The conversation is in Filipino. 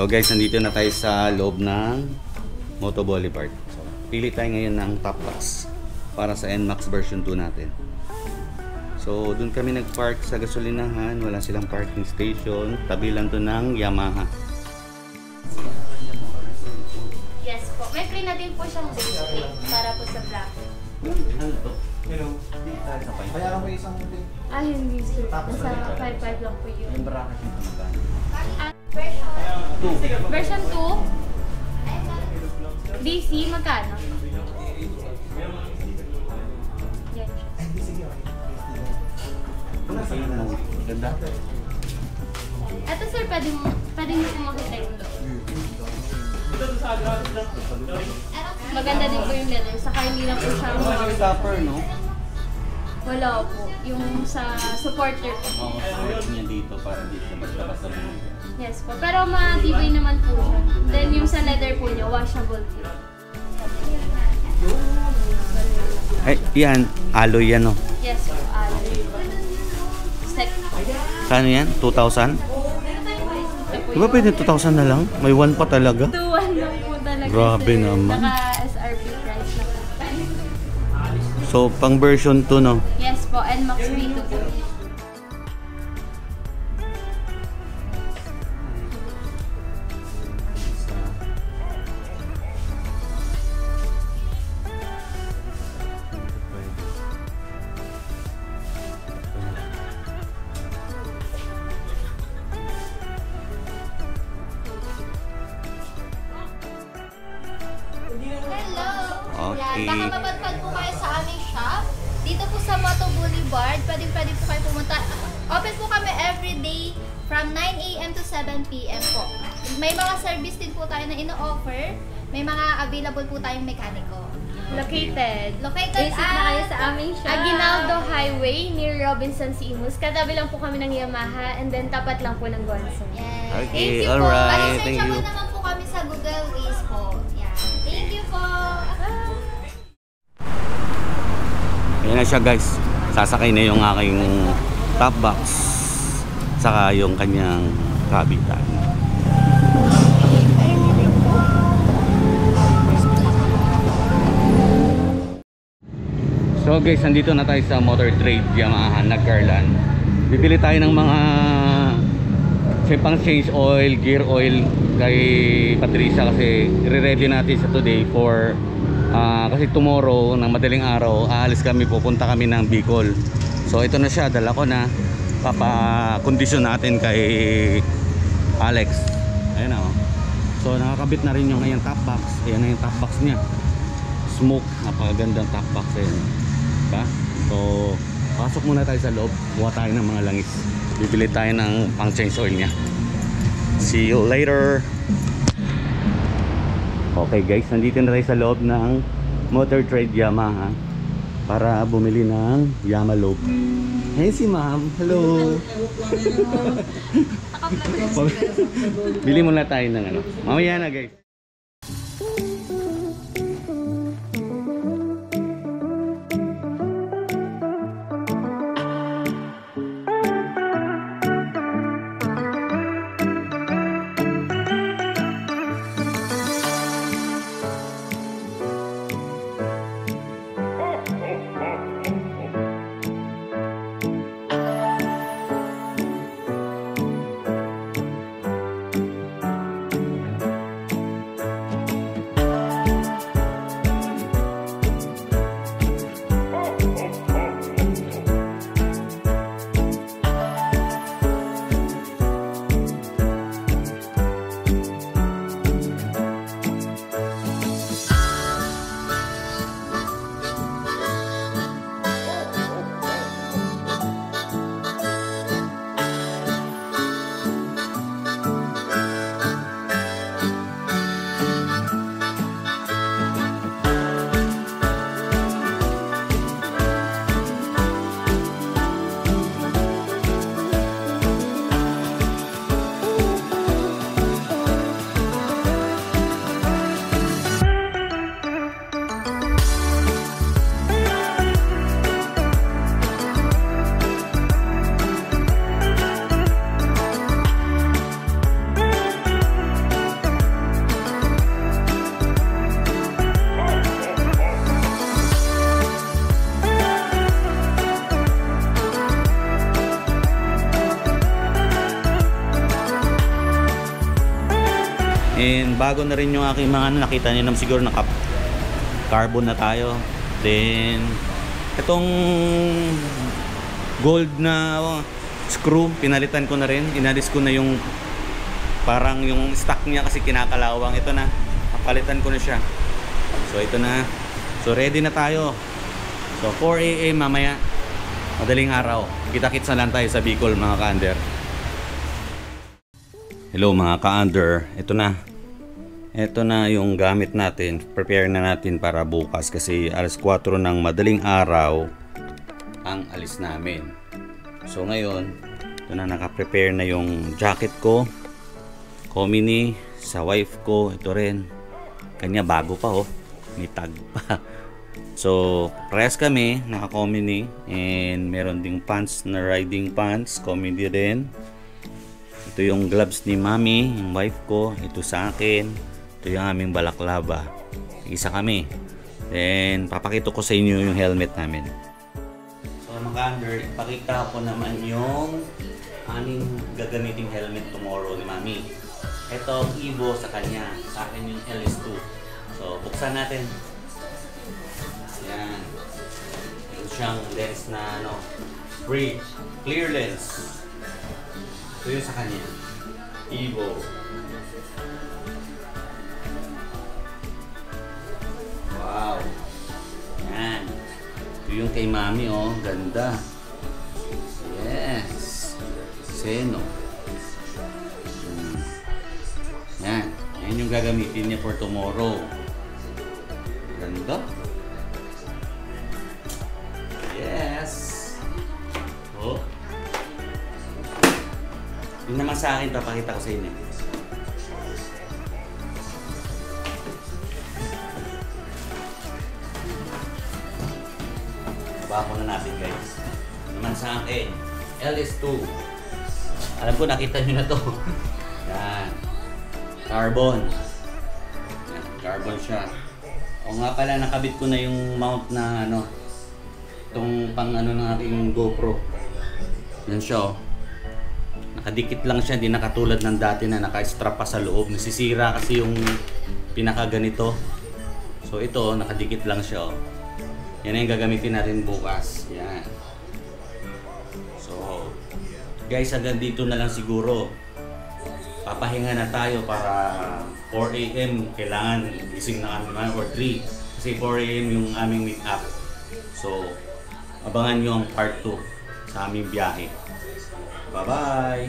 So guys, nandito na tayo sa loob ng Moto Boulevard. So, pili tayo ngayon ng top box para sa NMAX version 2 natin. So doon kami nag-park sa gasolinahan, wala silang parking station, tabi lang to ng Yamaha. Yes po, may free na din po siyang display para po sa black. Ano to? Hello. Kaya lang may isang Hindi sir, nasa 5.5 lang po yun. Yung bracket nito magkano? Version 2 DC, magkano? Yan siya. Ganda. Ito sir, pwede nyo po makita yung loob. Maganda din po yung leather, saka hindi lang po siya Stopper, no? wala po. Yung sa supporter po. Oo, support niya dito para dito maglabas sa mga. Yes po, pero matibay naman po siya. Then yung sa leather po niya, washable po. Ay, yan. Alloy yan, no? Yes po, Step. Kano yan? 2,000? Di ba pwede 2,000 na lang? May 1 pa talaga? 2.1 lang po talaga. Grabe sir. naman. Naka SRP price na po. So, pang version 2, no? Yes po, NMAX V2 po. Hello! Okay. Yan, baka mapadpad po kayo sa aming shop. Dito po sa Moto Boulevard, pwede po kayo pumunta. Open po kami everyday from 9 AM to 7 PM po. May mga service din po tayo na ino-offer. May mga available po tayong mekaniko. Located Visit na kayo sa aming shop. Aguinaldo Highway near Robinson Imus. Katabi lang po kami ng Yamaha and then tapat lang po ng Gonson. Yes. Okay, Thank you alright. po. Thank you. Searchable naman po kami sa Google Waze po. Yan. Thank you po. Ayan na siya, guys. Sasakay na yung aking top box. Saka yung kanyang kabitan. So guys, nandito na tayo sa Motor Trade Yamaha Nagcarlan. Bibili tayo ng mga pang change oil, gear oil kay Patricia kasi i-ready natin sa today for kasi tomorrow ng madaling araw aalis kami, pupunta kami ng Bicol. So ito na siya, dala ko na, papakondisyon natin kay Alex. Ayan o. So nakakabit na rin yung ngayong top box. Ayan na yung top box niya, smoke, napakagandang top box. Ayan, diba? So pasok muna tayo sa loob, buha tayo ng mga langis, bibili tayo ng pang change oil niya. See you later. Okay guys, nandito na tayo sa loob ng Motor Trade Yamaha para bumili ng Yamalope. Hey si ma'am, hello. Bili muna tayo ng ano, mamaya na guys. Then bago na rin yung aking mga ano, nakita niyo naman siguro naka carbon na tayo. Then itong gold na screw pinalitan ko na rin. Inalis ko na yung parang yung stock niya kasi kinakalawang. Ito na, napalitan ko na siya. So ito na. So ready na tayo. So 4 AM mamaya, madaling araw. Kita-kits na lang tayo sa Bicol mga ka-under. Hello mga ka-under. Ito na. Ito na yung gamit natin. Prepare na natin para bukas kasi alas 4 ng madaling araw ang alis namin. So ngayon, ito na, naka-prepare na yung jacket ko. Komini sa wife ko. Ito rin. Kanya bago pa oh. May tag pa. So, press kami, naka-komini. And meron ding pants na riding pants. Komini rin. Ito yung gloves ni mami, yung wife ko. Ito sa akin. Ito yung aming balaklava. Isa kami. Then, papakita ko sa inyo yung helmet namin. So, mga under, ipakita ko naman yung aming gagamiting helmet tomorrow ni mami. Ito, Evo sa kanya. Sa akin yung LS2. So, buksan natin. Yan. Ito siyang lens na ano, free, clear lens. Ito yung sa kanya. Evo. Wow. Yan. Ito yung kay mami oh. Ganda. Yes. Seno. Yan. Yan yung gagamitin niya for tomorrow. Ganda. Yes. Oh. Yun naman sa akin, papakita ko sa inyo. Baba na natin guys. Yun naman sa akin, LS2. Alam ko nakita nyo na to. Yan. Carbon. Yan, carbon siya. O nga pala, nakabit ko na yung mount na ano, itong pang ano ng ating GoPro. Yan siya oh. Nakadikit lang siya, hindi nakatulad ng dati na naka-strap pa sa loob. Nasisira kasi yung pinaka ganito. So ito, nakadikit lang siya oh. Yan yung gagamitin natin bukas. Yan. So guys, hanggang dito na lang siguro. Papahinga na tayo para 4 AM kailangan gising na kami man or 3 kasi 4 AM yung aming meet up. So abangan nyo ang part 2 sa aming biyahe. Bye bye!